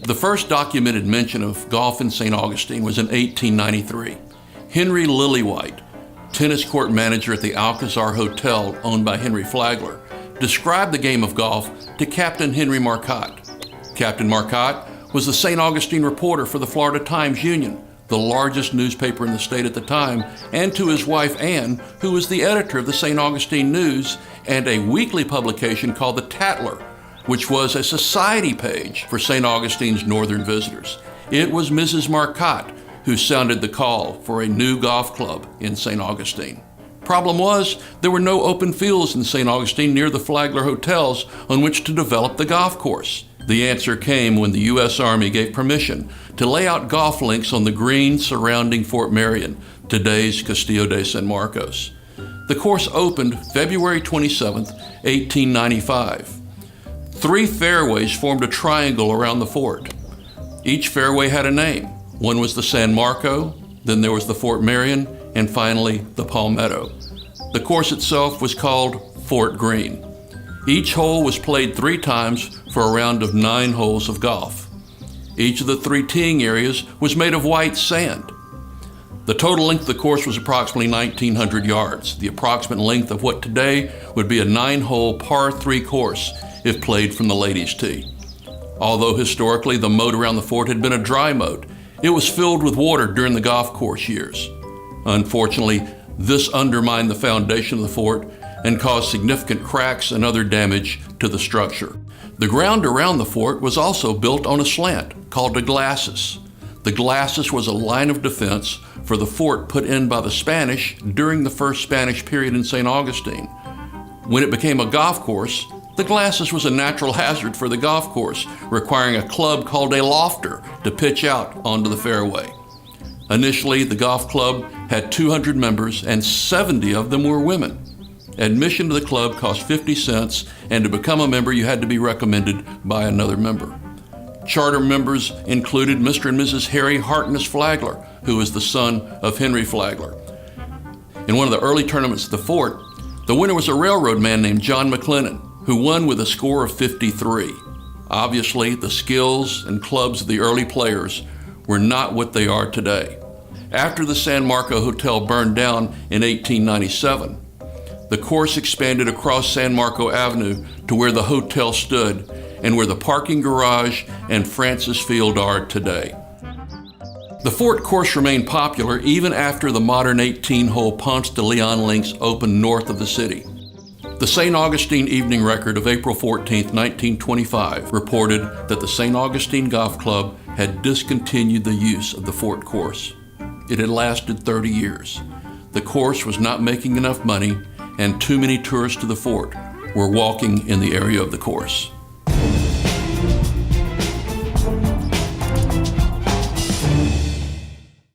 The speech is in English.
The first documented mention of golf in St. Augustine was in 1893. Henry Lillywhite, tennis court manager at the Alcazar Hotel owned by Henry Flagler, described the game of golf to Captain Henry Marcotte. Captain Marcotte was the St. Augustine reporter for the Florida Times-Union, the largest newspaper in the state at the time, and to his wife Anne, who was the editor of the St. Augustine News and a weekly publication called the Tatler, which was a society page for St. Augustine's northern visitors. It was Mrs. Marcotte who sounded the call for a new golf club in St. Augustine. Problem was, there were no open fields in St. Augustine near the Flagler hotels on which to develop the golf course. The answer came when the U.S. Army gave permission to lay out golf links on the green surrounding Fort Marion, today's Castillo de San Marcos. The course opened February 27, 1895. 3 fairways formed a triangle around the fort. Each fairway had a name. One was the San Marco, then there was the Fort Marion, and finally the Palmetto. The course itself was called Fort Green. Each hole was played 3 times for a round of 9 holes of golf. Each of the 3 teeing areas was made of white sand. The total length of the course was approximately 1,900 yards, the approximate length of what today would be a 9-hole par 3 course if played from the ladies' tee. Although historically the moat around the fort had been a dry moat, it was filled with water during the golf course years. Unfortunately, this undermined the foundation of the fort and caused significant cracks and other damage to the structure. The ground around the fort was also built on a slant called a glacis. The glacis was a line of defense for the fort put in by the Spanish during the first Spanish period in St. Augustine. When it became a golf course, the glacis was a natural hazard for the golf course, requiring a club called a lofter to pitch out onto the fairway. Initially, the golf club had 200 members and 70 of them were women. Admission to the club cost 50 cents, and to become a member, you had to be recommended by another member. Charter members included Mr. and Mrs. Harry Harkness Flagler, who was the son of Henry Flagler. In one of the early tournaments at the fort, the winner was a railroad man named John McLennan, who won with a score of 53. Obviously, the skills and clubs of the early players were not what they are today. After the San Marco Hotel burned down in 1897, the course expanded across San Marco Avenue to where the hotel stood and where the parking garage and Francis Field are today. The fort course remained popular even after the modern 18-hole Ponce de Leon links opened north of the city. The St. Augustine Evening Record of April 14, 1925 reported that the St. Augustine Golf Club had discontinued the use of the fort course. It had lasted 30 years. The course was not making enough money, and too many tourists to the fort were walking in the area of the course.